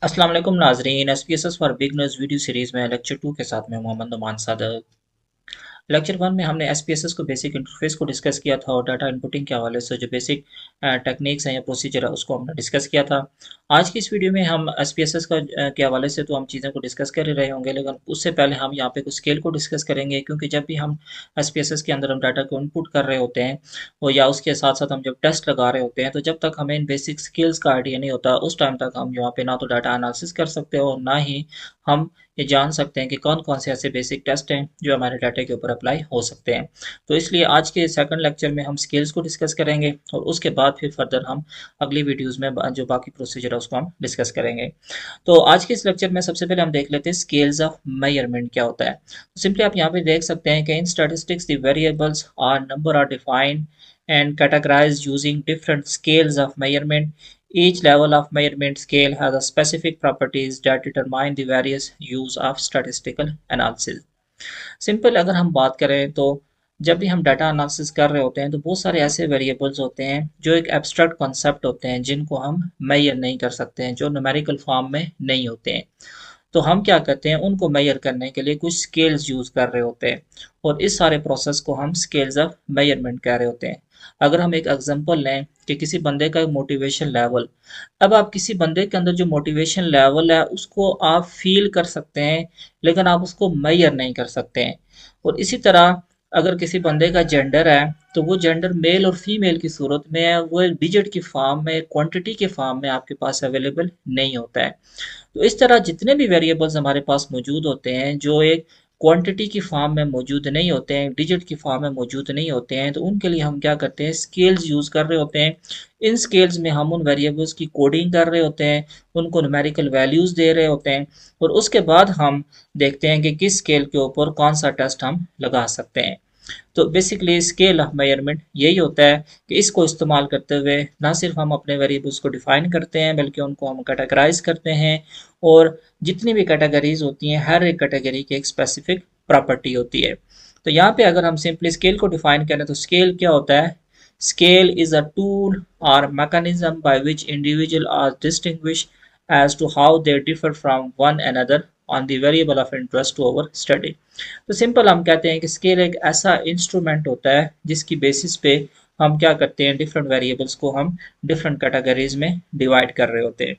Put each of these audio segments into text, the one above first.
अस्सलाम वालेकुम नाजरीन, SPSS for beginners video series में लेक्चर 2 के साथ में मोहम्मद नुमान सादक। लेक्चर 1 में हमने SPSS को बेसिक इंटरफेस को डिस्कस किया था और डाटा इनपुटिंग के हवाले से जो बेसिक टेक्निक्स हैं या प्रोसीजर है उसको हमने डिस्कस किया था। आज की इस वीडियो में हम SPSS के हवाले से तो हम चीज़ें को डिस्कस कर ही रहे होंगे, लेकिन उससे पहले हम यहाँ पे कुछ स्केल को डिस्कस करेंगे, क्योंकि जब भी हम SPSS के अंदर हम डाटा को इनपुट कर रहे होते हैं और या उसके साथ साथ हम जब टेस्ट लगा रहे होते हैं, तो जब तक हमें इन बेसिक स्किल्स का आइडिया नहीं होता उस टाइम तक हम यहाँ पे ना तो डाटा एनालिसिस कर सकते हो और ना ही हम ये जान सकते हैं कि कौन कौन से ऐसे बेसिक टेस्ट हैं जो हमारे डाटा के ऊपर अप्लाई हो सकते हैं। तो इसलिए आज के सेकंड लेक्चर में हम स्किल्स को डिस्कस करेंगे और उसके बाद फिर फर्दर हम अगली वीडियोस में जो बाकी प्रोसीजर है उसको हम डिस्कस करेंगे। तो आज के इस लेक्चर में सबसे पहले हम देख लेते हैं स्केल्स ऑफ मेजरमेंट क्या होता है। तो सिंपली आप यहाँ पे देख सकते हैं कि इन statistics the variables are number are defined and categorized using different scales of measurement. Each level of measurement scale has a specific properties that determine the various use of statistical analysis. Simple अगर हम बात करें तो जब भी हम data analysis कर रहे होते हैं तो बहुत सारे ऐसे वेरिएबल्स होते हैं जो एक एब्स्ट्रैक्ट कॉन्सेप्ट होते हैं जिनको हम मेजर नहीं कर सकते हैं, जो न्यूमेरिकल फॉर्म में नहीं होते हैं। तो हम क्या करते हैं, उनको मेजर करने के लिए कुछ स्केल्स यूज कर रहे होते हैं और इस सारे प्रोसेस को हम स्केल्स ऑफ मेजरमेंट कह रहे होते हैं। अगर हम एक एग्जांपल लें कि किसी बंदे का मोटिवेशन लेवल, अब आप किसी बंदे के अंदर जो मोटिवेशन लेवल है उसको आप फील कर सकते हैं, लेकिन आप उसको मेजर नहीं कर सकते हैं। और इसी तरह अगर किसी बंदे का जेंडर है तो वो जेंडर मेल और फीमेल की सूरत में है, वो एक डिजिट की फॉर्म में, क्वांटिटी के फॉर्म में आपके पास अवेलेबल नहीं होता है। तो इस तरह जितने भी वेरिएबल्स हमारे पास मौजूद होते हैं जो एक क्वांटिटी की फॉर्म में मौजूद नहीं होते हैं, डिजिट की फॉर्म में मौजूद नहीं होते हैं, तो उनके लिए हम क्या करते हैं, स्केल्स यूज कर रहे होते हैं। इन स्केल्स में हम उन वेरिएबल्स की कोडिंग कर रहे होते हैं, उनको न्यूमेरिकल वैल्यूज दे रहे होते हैं और उसके बाद हम देखते हैं कि किस स्केल के ऊपर कौन सा टेस्ट हम लगा सकते हैं। तो बेसिकली स्केल ऑफ मेजरमेंट यही होता है कि इसको इस्तेमाल करते हुए ना सिर्फ हम अपने वेरिएबल्स को डिफाइन करते हैं बल्कि उनको हम कैटेगराइज करते हैं। और जितनी भी कैटेगरीज होती हैं हर एक कैटेगरी की एक स्पेसिफिक प्रॉपर्टी होती है। तो यहाँ पे अगर हम सिंपली स्केल को डिफाइन करें तो स्केल क्या होता है, स्केल इज अ टूल और mechanism by which individual are distinguish as to how they differ from one another on the variable of interest to our study. तो सिंपल हम कहते हैं कि स्केल एक ऐसा इंस्ट्रूमेंट होता है जिसकी बेसिस पे हम क्या करते हैं, डिफरेंट वेरिएबल्स को हम डिफरेंट कैटेगरीज में डिवाइड कर रहे होते हैं।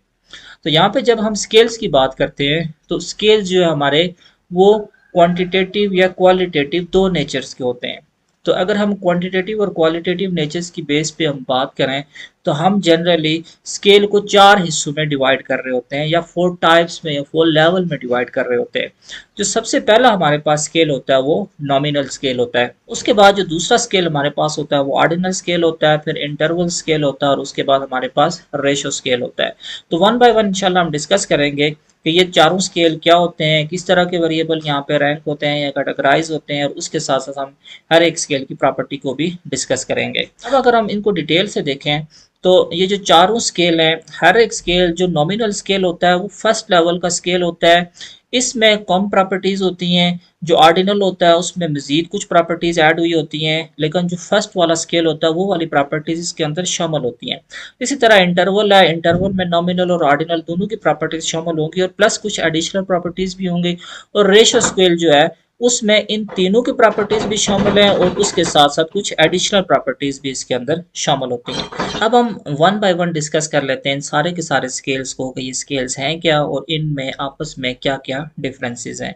तो यहाँ पे जब हम स्केल्स की बात करते हैं तो स्केल्स जो है हमारे, वो क्वांटिटेटिव या क्वालिटेटिव दो नेचर्स के होते हैं। तो अगर हम क्वांटिटेटिव और क्वालिटेटिव नेचर्स की बेस पे हम बात करें तो हम जनरली स्केल को चार हिस्सों में डिवाइड कर रहे होते हैं या फोर टाइप्स में या फोर लेवल में डिवाइड कर रहे होते हैं। जो सबसे पहला हमारे पास स्केल होता है वो नॉमिनल स्केल होता है। उसके बाद जो दूसरा स्केल हमारे पास होता है वो ऑर्डिनल स्केल होता है, फिर इंटरवल स्केल होता है और उसके बाद हमारे पास रेशो स्केल होता है। तो वन बाय वन इंशाल्लाह हम डिस्कस करेंगे कि ये चारों स्केल क्या होते हैं, किस तरह के वेरिएबल यहाँ पे रैंक होते हैं या कैटेगराइज होते हैं, और उसके साथ साथ हम हर एक स्केल की प्रॉपर्टी को भी डिस्कस करेंगे। अब अगर हम इनको डिटेल से देखें तो ये जो चारों स्केल हैं, हर एक स्केल जो नॉमिनल स्केल होता है वो फर्स्ट लेवल का स्केल होता है। इसमें कम प्रॉपर्टीज होती हैं। जो ऑर्डिनल होता है उसमें मजीद कुछ प्रॉपर्टीज ऐड हुई होती हैं, लेकिन जो फर्स्ट वाला स्केल होता है वो वाली प्रॉपर्टीज इसके अंदर शामिल होती हैं। इसी तरह इंटरवल है, इंटरवल में नॉमिनल और ऑर्डिनल दोनों की प्रॉपर्टीज शामिल होंगी और प्लस कुछ एडिशनल प्रॉपर्टीज भी होंगी। और रेशो स्केल जो है उसमें इन तीनों की प्रॉपर्टीज भी शामिल हैं और उसके साथ साथ कुछ एडिशनल प्रॉपर्टीज भी इसके अंदर शामिल होती हैं। अब हम वन बाय वन डिस्कस कर लेते हैं इन सारे के सारे स्केल्स को कि ये स्केल्स हैं क्या और इनमें आपस में क्या क्या डिफरेंसेस हैं।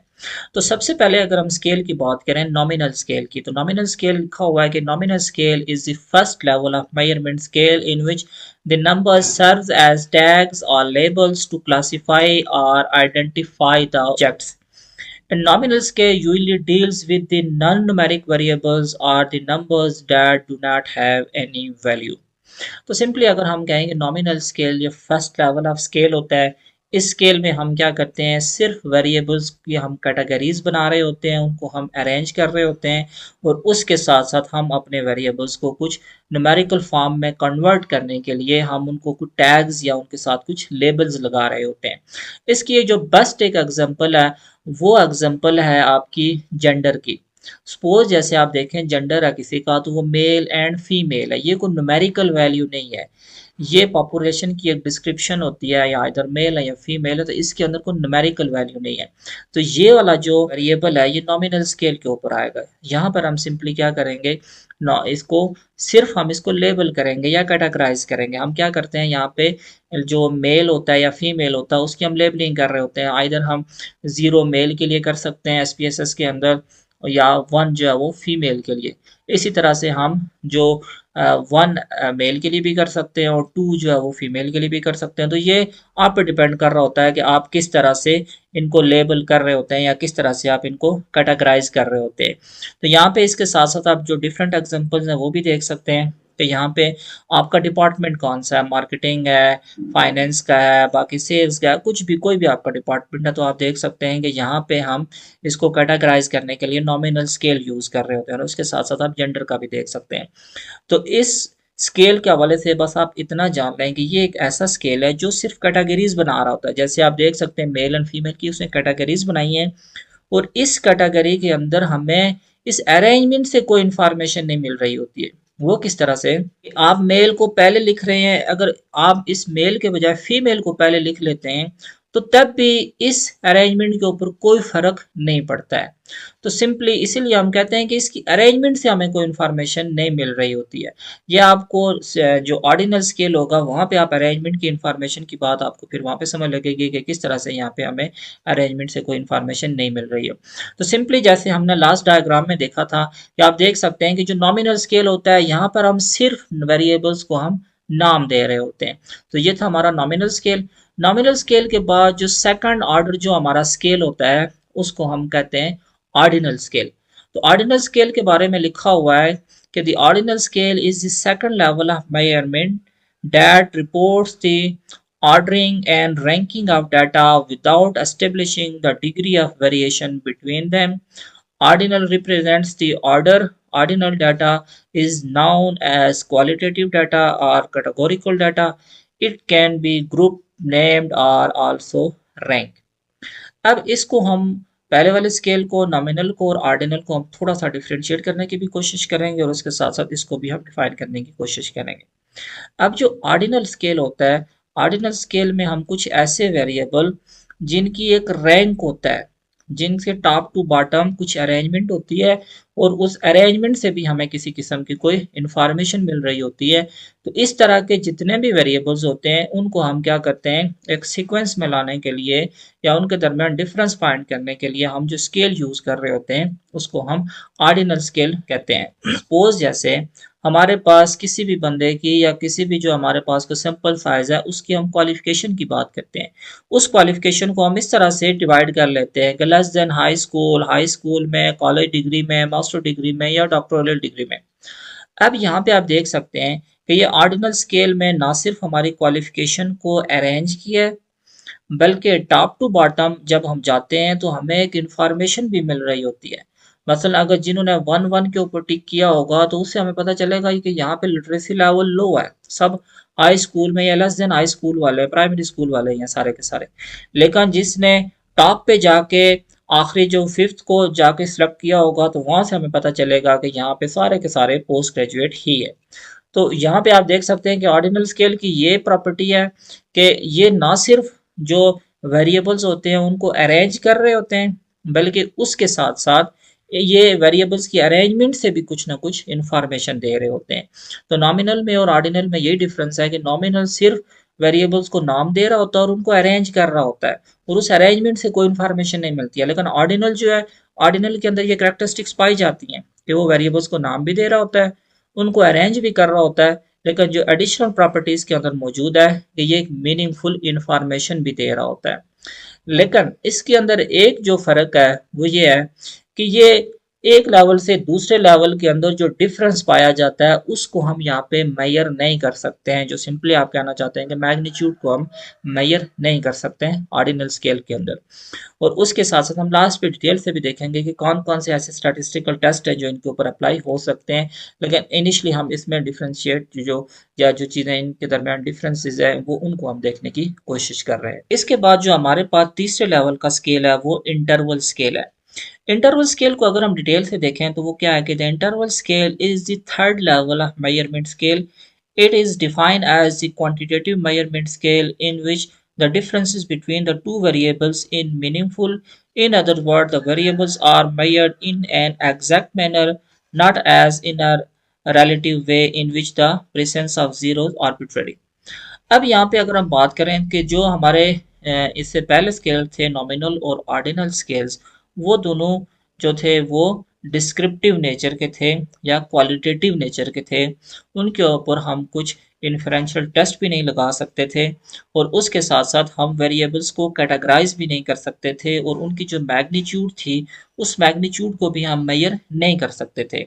तो सबसे पहले अगर हम स्केल की बात करें नॉमिनल स्केल की, तो नॉमिनल स्केल लिखा हुआ है कि nominal scale is the first level of measurement scale in which the numbers serves as tags or labels to classify or identify the objects. A nominal scale usually deals with the non-numeric variables or the numbers that do not have any value. तो simply अगर हम कहेंगे nominal scale ये first level of scale होता है। इस scale में हम क्या करते हैं, सिर्फ वेरिएबल्स की हम कैटेगरीज बना रहे होते हैं, उनको हम अरेंज कर रहे होते हैं और उसके साथ साथ हम अपने वेरिएबल्स को कुछ न्यूमेरिकल फॉर्म में कन्वर्ट करने के लिए हम उनको कुछ टैग्स या उनके साथ कुछ लेबल्स लगा रहे होते हैं। इसकी जो बेस्ट एक एग्जांपल है वो एग्जांपल है आपकी जेंडर की। सपोज जैसे आप देखें जेंडर है किसी का तो वो मेल एंड फीमेल है, ये कोई न्यूमेरिकल वैल्यू नहीं है। ये पॉपुलेशन की एक डिस्क्रिप्शन होती है, या इधर मेल है या फीमेल है, तो इसके अंदर कोई न्यूमेरिकल वैल्यू नहीं है। तो ये वाला जो वेरिएबल है ये नॉमिनल स्केल के ऊपर आएगा। यहाँ पर हम सिंपली क्या करेंगे, इसको सिर्फ हम इसको लेबल करेंगे या कैटेगराइज करेंगे। हम क्या करते हैं यहाँ पे, जो मेल होता है या फीमेल होता है उसकी हम लेबलिंग कर रहे होते हैं। आइदर हम 0 मेल के लिए कर सकते हैं एसपीएसएस के अंदर, या 1 जो है वो फीमेल के लिए। इसी तरह से हम जो 1 मेल के लिए भी कर सकते हैं और 2 जो है वो फीमेल के लिए भी कर सकते हैं। तो ये आप पे डिपेंड कर रहा होता है कि आप किस तरह से इनको लेबल कर रहे होते हैं या किस तरह से आप इनको कैटेगराइज कर रहे होते हैं। तो यहाँ पे इसके साथ साथ आप जो डिफरेंट एग्जांपल्स हैं वो भी देख सकते हैं कि यहाँ पे आपका डिपार्टमेंट कौन सा है, मार्केटिंग है, फाइनेंस का है, बाकी सेल्स का है, कुछ भी कोई भी आपका डिपार्टमेंट है, तो आप देख सकते हैं कि यहाँ पे हम इसको कैटेगराइज करने के लिए नॉमिनल स्केल यूज कर रहे होते हैं। और उसके साथ साथ आप जेंडर का भी देख सकते हैं। तो इस स्केल के हवाले से बस आप इतना जान लें कि ये एक ऐसा स्केल है जो सिर्फ कैटेगरीज बना रहा होता है। जैसे आप देख सकते हैं मेल एंड फीमेल की उसने कैटेगरीज बनाई है, और इस कैटेगरी के अंदर हमें इस अरेंजमेंट से कोई इंफॉर्मेशन नहीं मिल रही होती है। वो किस तरह से, आप मेल को पहले लिख रहे हैं, अगर आप इस मेल के बजाय फीमेल को पहले लिख लेते हैं तो तब भी इस अरेंजमेंट के ऊपर कोई फर्क नहीं पड़ता है। तो सिंपली इसीलिए हम कहते हैं कि इसकी अरेंजमेंट से हमें कोई इन्फॉर्मेशन नहीं मिल रही होती है। ये आपको जो ऑर्डिनल स्केल होगा वहां पे आप अरेंजमेंट की इन्फॉर्मेशन की बात आपको फिर वहां पे समझ लगेगी कि किस तरह से यहाँ पे हमें अरेंजमेंट से कोई इन्फॉर्मेशन नहीं मिल रही है। तो सिंपली जैसे हमने लास्ट डायग्राम में देखा था कि आप देख सकते हैं कि जो नॉमिनल स्केल होता है यहाँ पर हम सिर्फ वेरिएबल्स को हम नाम दे रहे होते हैं। तो ये था हमारा नॉमिनल स्केल। नॉमिनल स्केल के बाद जो सेकंड ऑर्डर जो हमारा स्केल होता है उसको हम कहते हैं ऑर्डिनल स्केल। तो ऑर्डिनल स्केल के बारे में लिखा हुआ है कि the ordinal scale is the second level of measurement that reports the ordering and ranking of data without establishing the degree of variation between them. Ordinal represents the order. Ordinal data is known as qualitative data or categorical data. It can be grouped, named or also ranked. अब इसको हम पहले वाले scale को, nominal को और ordinal को हम थोड़ा सा डिफरेंशिएट करने की भी कोशिश करेंगे और उसके साथ साथ इसको भी हम डिफाइन करने की कोशिश करेंगे। अब जो ऑर्डिनल स्केल होता है, ऑर्डिनल स्केल में हम कुछ ऐसे वेरिएबल जिनकी एक रैंक होता है, जिनसे टॉप टू बॉटम कुछ अरेंजमेंट होती है और उस अरेंजमेंट से भी हमें किसी किस्म की कोई इंफॉर्मेशन मिल रही होती है। तो इस तरह के जितने भी वेरिएबल्स होते हैं उनको हम क्या करते हैं, एक सीक्वेंस में लाने के लिए या उनके दरमियान डिफरेंस फाइंड करने के लिए हम जो स्केल यूज कर रहे होते हैं उसको हम ऑर्डिनल स्केल कहते हैं। सपोज जैसे हमारे पास किसी भी बंदे की या किसी भी जो हमारे पास को सिंपल साइज है उसकी हम क्वालिफिकेशन की बात करते हैं। उस क्वालिफिकेशन को हम इस तरह से डिवाइड कर लेते हैं कि लेस देन हाई स्कूल में, कॉलेज डिग्री में, मास्टर डिग्री में या डॉक्टोरल डिग्री में। अब यहाँ पे आप देख सकते हैं कि ये ऑर्डिनल स्केल में ना सिर्फ हमारी क्वालिफिकेशन को अरेंज किया है, बल्कि टॉप टू बॉटम जब हम जाते हैं तो हमें एक इंफॉर्मेशन भी मिल रही होती है। मसलन अगर जिन्होंने 1-1 के ऊपर टिक किया होगा तो उससे हमें पता चलेगा कि यहाँ पे लिटरेसी लेवल लो है, सब हाई स्कूल में या लेस देन हाई स्कूल वाले, प्राइमरी स्कूल वाले हैं सारे के सारे। लेकिन जिसने टॉप पे जाके आखिरी जो 5th को जाके सिलेक्ट किया होगा तो वहां से हमें पता चलेगा कि यहाँ पे सारे के सारे पोस्ट ग्रेजुएट ही है। तो यहाँ पे आप देख सकते हैं कि ऑर्डिनल स्केल की ये प्रॉपर्टी है कि ये ना सिर्फ जो वेरिएबल्स होते हैं उनको अरेंज कर रहे होते हैं, बल्कि उसके साथ साथ ये वेरिएबल्स की अरेंजमेंट से भी कुछ ना कुछ इंफॉर्मेशन दे रहे होते हैं। तो नॉमिनल में और ऑर्डिनल में यही डिफरेंस है कि नॉमिनल सिर्फ वेरिएबल्स को नाम दे रहा होता है और उनको अरेंज कर रहा होता है और उस अरेंजमेंट से कोई इंफॉर्मेशन नहीं मिलती है। लेकिन ऑर्डिनल जो है, ऑर्डिनल के अंदर ये कैरेक्टरिस्टिक्स पाई जाती हैं कि वो वेरिएबल्स को नाम भी दे रहा होता है, उनको अरेंज भी कर रहा होता है, लेकिन जो एडिशनल प्रॉपर्टीज के अंदर मौजूद है कि ये एक मीनिंगफुल इंफॉर्मेशन भी दे रहा होता है। लेकिन इसके अंदर एक जो फर्क है वो ये है कि ये एक लेवल से दूसरे लेवल के अंदर जो डिफरेंस पाया जाता है उसको हम यहाँ पे मेजर नहीं कर सकते हैं। जो सिंपली आप कहना चाहते हैं कि मैग्नीट्यूड को हम मेजर नहीं कर सकते हैं ऑर्डिनल स्केल के अंदर। और उसके साथ साथ हम लास्ट पे डिटेल से भी देखेंगे कि कौन कौन से ऐसे स्टैटिस्टिकल टेस्ट हैं जो इनके ऊपर अप्लाई हो सकते हैं। लेकिन इनिशियली हम इसमें डिफ्रेंशिएट जो या जो चीज़ें इनके दरमियान डिफरेंसेस है वो उनको हम देखने की कोशिश कर रहे हैं। इसके बाद जो हमारे पास तीसरे लेवल का स्केल है वो इंटरवल स्केल है। इंटरवल स्केल को अगर हम डिटेल से देखें तो वो क्या है कि the interval scale is the third level of measurement scale. It is defined as the quantitative measurement scale in which the differences between the two variables in meaningful. In other words, the variables are measured in an exact manner, not as in a relative way in which the presence of zeros arbitrary. अब यहाँ पे अगर हम बात करें कि जो हमारे इससे पहले स्केल थे नॉमिनल और ऑर्डिनल स्केल्स, वो दोनों जो थे वो डिस्क्रिप्टिव नेचर के थे या क्वालिटेटिव नेचर के थे। उनके ऊपर हम कुछ इन्फरेंशियल टेस्ट भी नहीं लगा सकते थे और उसके साथ साथ हम वेरिएबल्स को कैटेगराइज भी नहीं कर सकते थे और उनकी जो मैग्नीट्यूड थी उस मैग्नीट्यूड को भी हम मेजर नहीं कर सकते थे।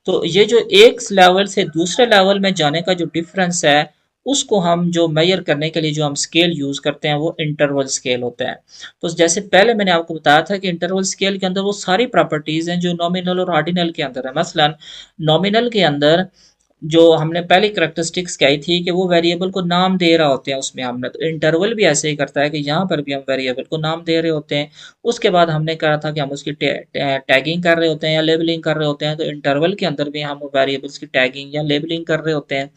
तो ये जो एक लेवल से दूसरे लेवल में जाने का जो डिफरेंस है उसको हम जो मेजर करने के लिए जो हम स्केल यूज करते हैं वो इंटरवल स्केल होता है। तो जैसे पहले मैंने आपको बताया था कि इंटरवल स्केल के अंदर वो सारी प्रॉपर्टीज हैं जो नॉमिनल और ऑर्डिनल के अंदर है। मसलन नॉमिनल के अंदर जो हमने पहली करेक्टरिस्टिक्स कही थी कि वो वेरिएबल को नाम दे रहा होते हैं उसमें हमने, तो इंटरवल भी ऐसे ही करता है कि यहाँ पर भी हम वेरिएबल को नाम दे रहे होते हैं। उसके बाद हमने कहा था कि हम उसकी टैगिंग कर रहे होते हैं या लेबलिंग कर रहे होते हैं, तो इंटरवल के अंदर भी हम वेरिएबल्स की टैगिंग या लेबलिंग कर रहे होते हैं।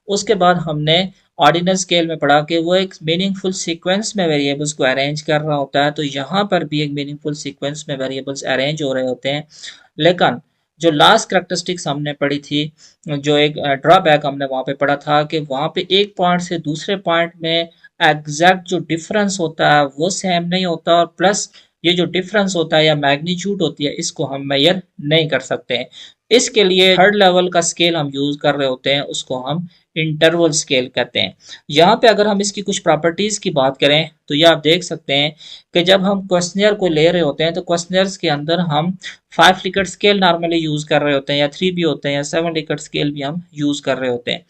उसके बाद हमने ऑर्डिनल स्केल में पढ़ा कि वो एक मीनिंगफुल सीक्वेंस में वेरिएबल्स को अरेंज कर रहा होता है, तो यहाँ पर भी एक मीनिंगफुल सीक्वेंस में वेरिएबल्स अरेंज हो रहे होते हैं। लेकिन जो लास्ट करेक्टरिस्टिक्स हमने पढ़ी थी, जो एक ड्रॉबैक हमने वहां पे पढ़ा था कि वहां पे एक पॉइंट से दूसरे पॉइंट में एग्जैक्ट जो डिफरेंस होता है वो सेम नहीं होता और प्लस ये जो डिफरेंस होता है या मैग्नीट्यूड होती है इसको हम मेजर नहीं कर सकते हैं। इसके लिए थर्ड लेवल का स्केल हम यूज कर रहे होते हैं, उसको हम इंटरवल स्केल कहते हैं। यहाँ पे अगर हम इसकी कुछ प्रॉपर्टीज की बात करें तो ये आप देख सकते हैं कि जब हम क्वेश्चनियर को ले रहे होते हैं तो क्वेश्चनियर्स के अंदर हम 5 लिकर्ट स्केल नॉर्मली यूज कर रहे होते हैं या 3 भी होते हैं या 7 लिकर्ट स्केल भी हम यूज कर रहे होते हैं।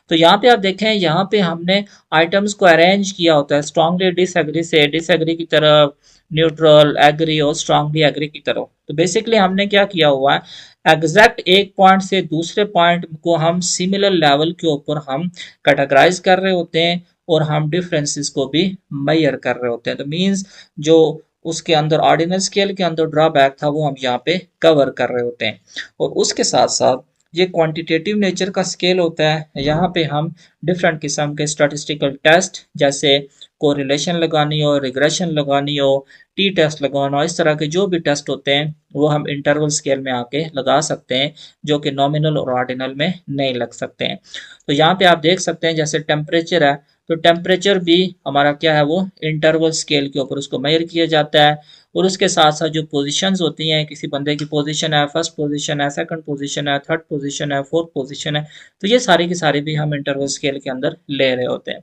तो यहाँ पे आप देखें, यहाँ पे हमने आइटम्स को अरेंज किया होता है स्ट्रांगली डिसएग्री से डिसएग्री की तरफ, न्यूट्रल, एग्री और स्ट्रांगली एग्री की तरफ। तो बेसिकली हमने क्या किया हुआ है, एग्जैक्ट एक पॉइंट से दूसरे पॉइंट को हम सिमिलर लेवल के ऊपर हम कैटेगराइज कर रहे होते हैं और हम डिफरेंसेस को भी मेजर कर रहे होते हैं। तो मींस जो उसके अंदर ऑर्डिनल स्केल के अंदर ड्रॉबैक था वो हम यहाँ पे कवर कर रहे होते हैं। और उसके साथ साथ ये क्वांटिटेटिव नेचर का स्केल होता है, यहाँ पे हम डिफरेंट किस्म के स्टैटिस्टिकल टेस्ट जैसे कोरिलेशन लगानी हो, रिग्रेशन लगानी हो, टी टेस्ट लगाना हो, इस तरह के जो भी टेस्ट होते हैं वो हम इंटरवल स्केल में आके लगा सकते हैं जो कि नॉमिनल और ऑर्डिनल में नहीं लग सकते हैं। तो यहाँ पे आप देख सकते हैं जैसे टेम्परेचर है, तो टेम्परेचर भी हमारा क्या है वो इंटरवल स्केल के ऊपर उसको मेजर किया जाता है। और उसके साथ साथ जो पोजीशंस होती हैं, किसी बंदे की पोजीशन है, फर्स्ट पोजीशन है, सेकंड पोजीशन है, थर्ड पोजीशन है, फोर्थ पोजीशन है, तो ये सारी की सारी भी हम इंटरवल स्केल के अंदर ले रहे होते हैं।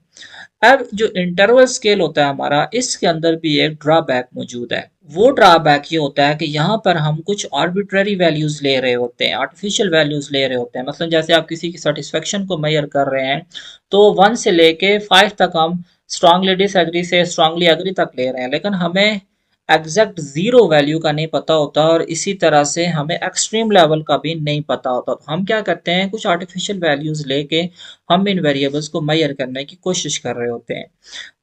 अब जो इंटरवल स्केल होता है हमारा, इसके अंदर भी एक ड्रॉबैक मौजूद है। वो ड्रॉबैक ये होता है कि यहाँ पर हम कुछ आर्बिट्ररी वैल्यूज ले रहे होते हैं, आर्टिफिशियल वैल्यूज ले रहे होते हैं। मतलब जैसे आप किसी की सेटिस्फेक्शन को मेजर कर रहे हैं तो 1 से लेके 5 तक हम स्ट्रांगली डिसएग्री से स्ट्रांगली एग्री तक ले रहे हैं, लेकिन हमें एग्जैक्ट जीरो वैल्यू का नहीं पता होता और इसी तरह से हमें एक्सट्रीम लेवल का भी नहीं पता होता। तो हम क्या करते हैं, कुछ आर्टिफिशियल वैल्यूज लेके हम इन वेरिएबल्स को मेजर करने की कोशिश कर रहे होते हैं।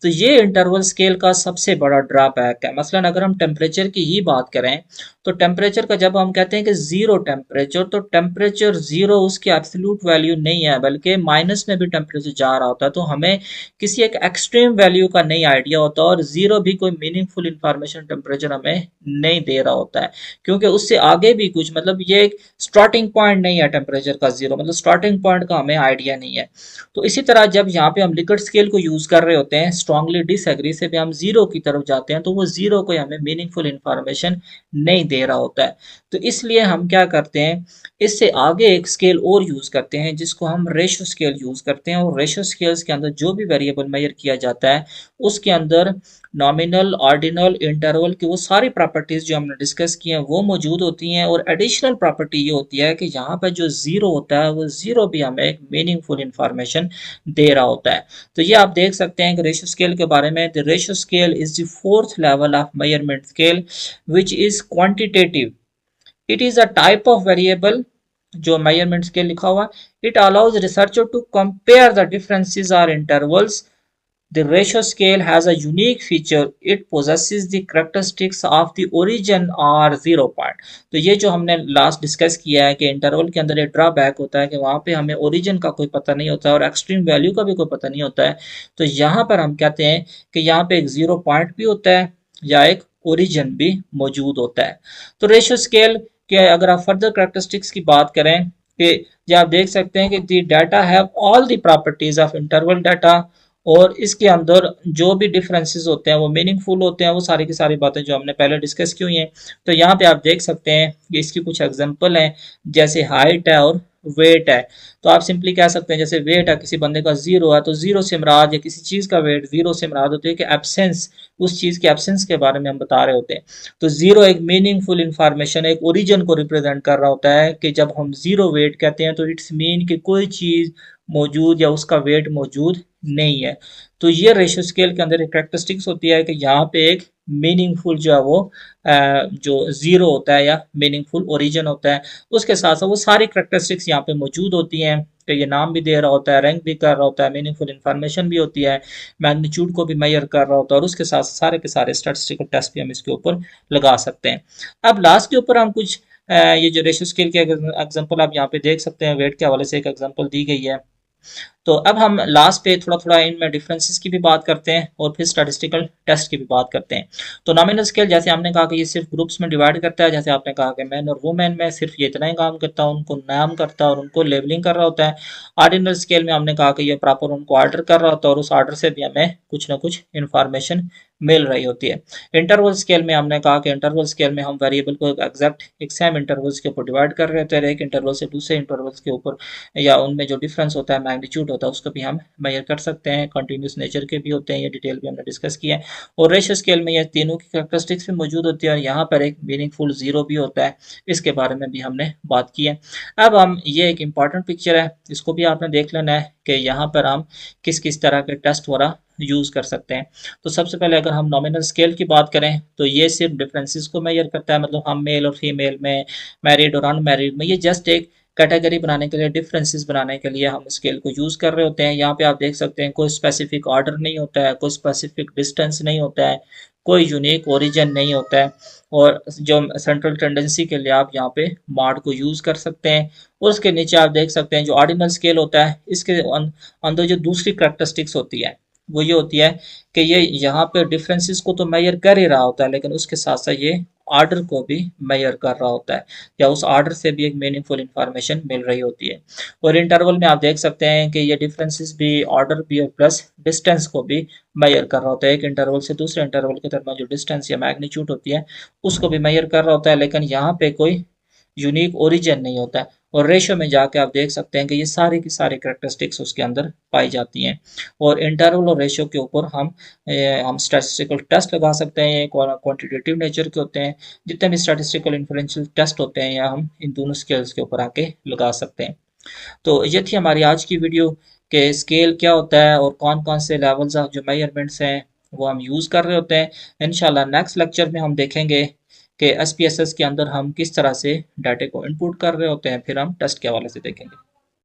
तो ये इंटरवल स्केल का सबसे बड़ा ड्रॉबैक है। मसलन अगर हम टेम्परेचर की ही बात करें तो टेम्परेचर का जब हम कहते हैं कि जीरो टेम्परेचर, तो टेम्परेचर जीरो उसकी एब्सोल्यूट वैल्यू नहीं है, बल्कि माइनस में भी टेम्परेचर जा रहा होता है। तो हमें किसी एक एक्सट्रीम वैल्यू का नहीं आइडिया होता और जीरो भी कोई मीनिंगफुल इंफॉर्मेशन टेम्परेचर हमें नहीं दे रहा होता है, क्योंकि उससे आगे भी कुछ, मतलब ये एक स्टार्टिंग पॉइंट नहीं है टेम्परेचर का जीरो, मतलब स्टार्टिंग पॉइंट का हमें आइडिया नहीं है। तो इसी तरह जब यहाँ पे हम लिक्विड स्केल को यूज कर रहे होते हैं, स्ट्रांगली डिसएग्री से भी हम जीरो की तरफ जाते हैं, तो वो जीरो को हमें मीनिंगफुल इंफॉर्मेशन नहीं दे रहा होता है। तो इसलिए हम क्या करते हैं, इससे आगे एक स्केल और यूज करते हैं जिसको हम रेशो स्केल यूज करते हैं। और रेशो स्केल्स के अंदर जो भी वेरिएबल मेजर किया जाता है उसके अंदर नॉमिनल, ऑर्डिनल, इंटरवल की वो सारी प्रॉपर्टीज जो हमने डिस्कस की हैं वो मौजूद होती हैं। और एडिशनल प्रॉपर्टी ये होती है कि यहाँ पर जो जीरो होता है वो जीरो भी हमें एक मीनिंगफुल इंफॉर्मेशन दे रहा होता है। तो ये आप देख सकते हैं कि रेशो स्केल के बारे में, the ratio scale is the fourth level of measurement scale which is quantitative. It is a type of variable जो मेजरमेंट स्केल लिखा हुआ, it allows researcher to compare the differences और intervals The ratio scale has a unique feature. It possesses the characteristics of the origin or 0 point. तो ये जो हमने last discuss किया है कि इंटरवल के अंदर एक ड्रॉबैक होता है कि वहां पे हमें ओरिजिन का कोई पता नहीं होता है और एक्सट्रीम वैल्यू का भी कोई पता नहीं होता है। तो यहाँ पर हम कहते हैं कि यहाँ पे एक 0 पॉइंट भी होता है या एक ओरिजिन भी मौजूद होता है। तो रेशियो स्केल के अगर आप फर्दर करेक्टरिस्टिक्स की बात करें कि जो आप देख सकते हैं कि the data have all the properties of interval data, और इसके अंदर जो भी डिफरेंसेस होते हैं वो मीनिंगफुल होते हैं, वो सारी की सारी बातें जो हमने पहले डिस्कस की हुई हैं। तो यहाँ पे आप देख सकते हैं कि इसकी कुछ एग्जांपल हैं, जैसे हाइट है और वेट है। तो आप सिंपली कह सकते हैं जैसे वेट है किसी बंदे का 0 है, तो 0 से मुराद या किसी चीज का वेट 0 से मुराद होती है कि एब्सेंस, उस चीज के एब्सेंस के बारे में हम बता रहे होते हैं। तो 0 एक मीनिंगफुल इंफॉर्मेशन, एक ओरिजिन को रिप्रेजेंट कर रहा होता है कि जब हम 0 वेट कहते हैं तो इट्स मीन कि कोई चीज मौजूद या उसका वेट मौजूद नहीं है। तो ये रेशियो स्केल के अंदर एक कैरेक्टरिस्टिक्स होती है कि यहाँ पे एक मीनिंगफुल जो है वो जो 0 होता है या मीनिंगफुल ओरिजिन होता है, उसके साथ साथ वो सारी कैरेक्टरिस्टिक्स यहाँ पे मौजूद होती हैं कि ये नाम भी दे रहा होता है, रैंक भी कर रहा होता है, मीनिंगफुल इन्फॉर्मेशन भी होती है, मैग्नीट्यूड को भी मेजर कर रहा होता है, और उसके साथ सारे के सारे स्टैटिस्टिकल टेस्ट भी हम इसके ऊपर लगा सकते हैं। अब लास्ट के ऊपर हम कुछ ये जो रेशियो स्केल के एग्जांपल आप यहाँ पे देख सकते हैं, वेट के हवाले से एक एग्जांपल दी गई है। तो अब हम लास्ट पे थोड़ा थोड़ा इनमें डिफरेंसेस की भी बात करते हैं और फिर स्टैटिस्टिकल टेस्ट की भी बात करते हैं। तो नॉमिनल स्केल जैसे हमने कहा कि ये सिर्फ ग्रुप्स में डिवाइड करता है, जैसे आपने कहा कि मैन और वुमेन में सिर्फ ये इतना ही काम करता है, उनको नाम करता है और उनको लेबलिंग कर रहा होता है। ऑर्डिनल स्केल में हमने कहा कि ये प्रॉपर उनको ऑर्डर कर रहा होता है और उस ऑर्डर से भी हमें कुछ ना कुछ इंफॉर्मेशन मिल रही होती है। इंटरवल स्केल में हमने कहा कि इंटरवल स्केल में हम वेरिएबल को एग्जैक्ट एक सेम इंटरवल्स के ऊपर डिवाइड कर रहे होते हैं, एक इंटरवल से दूसरे इंटरवल्स के ऊपर या उनमें जो डिफरेंस होता है, मैग्नीट्यूड होता है, उसको भी हम मेजर कर सकते हैं। कंटिन्यूस नेचर के भी होते हैं, ये डिटेल भी हमने डिस्कस किया है। और रेशियो स्केल में ये तीनों की कैरेक्टरिस्टिक्स भी मौजूद होती है और यहाँ पर एक मीनिंगफुल 0 भी होता है, इसके बारे में भी हमने बात की है। अब हम ये एक इंपॉर्टेंट पिक्चर है, इसको भी आपने देख लेना है कि यहाँ पर हम किस किस तरह के टेस्ट वगैरह यूज कर सकते हैं। तो सबसे पहले अगर हम नॉमिनल स्केल की बात करें तो ये सिर्फ डिफरेंसेस को मेजर करता है, मतलब हम मेल और फीमेल में, मैरिड और अनमैरिड में, ये जस्ट एक कैटेगरी बनाने के लिए, डिफरेंसेस बनाने के लिए हम स्केल को यूज कर रहे होते हैं। यहाँ पे आप देख सकते हैं कोई स्पेसिफिक ऑर्डर नहीं होता है, कोई स्पेसिफिक डिस्टेंस नहीं होता है, कोई यूनिक ओरिजिन नहीं होता है, और जो सेंट्रल टेंडेंसी के लिए आप यहाँ पे मार्ड को यूज कर सकते हैं। और उसके नीचे आप देख सकते हैं जो ऑर्डिनल स्केल होता है, इसके अंदर जो दूसरी करेक्टरिस्टिक्स होती है वो ये होती है कि ये यहाँ पे डिफरेंसेस को तो मेजर कर ही रहा होता है, लेकिन उसके साथ साथ ये ऑर्डर को भी मेजर कर रहा होता है, या उस ऑर्डर से भी एक मीनिंगफुल इंफॉर्मेशन मिल रही होती है। और इंटरवल में आप देख सकते हैं कि ये डिफरेंसेस भी, ऑर्डर भी और प्लस डिस्टेंस को भी मेजर कर रहा होता है। एक इंटरवल से दूसरे इंटरवल के दरमियान जो डिस्टेंस या मैग्नीट्यूड होती है उसको भी मेजर कर रहा होता है, लेकिन यहाँ पे कोई यूनिक ओरिजिन नहीं होता है। और रेशो में जाके आप देख सकते हैं कि ये सारी की सारी करेक्टरिस्टिक्स उसके अंदर पाई जाती हैं। और इंटरवल और रेशो के ऊपर हम स्टैटिस्टिकल टेस्ट लगा सकते हैं, क्वांटिटेटिव नेचर के होते हैं। जितने भी स्टैटिस्टिकल इन्फ्लुएंशियल टेस्ट होते हैं या हम इन दोनों स्केल्स के ऊपर आके लगा सकते हैं। तो ये थी हमारी आज की वीडियो कि स्केल क्या होता है और कौन कौन से लेवल्स ऑफ जो मेजरमेंट्स हैं वो हम यूज़ कर रहे होते हैं। इंशाल्लाह नेक्स्ट लेक्चर में हम देखेंगे कि एसपीएसएस के अंदर हम किस तरह से डाटे को इनपुट कर रहे होते हैं, फिर हम टेस्ट के हवाले से देखेंगे।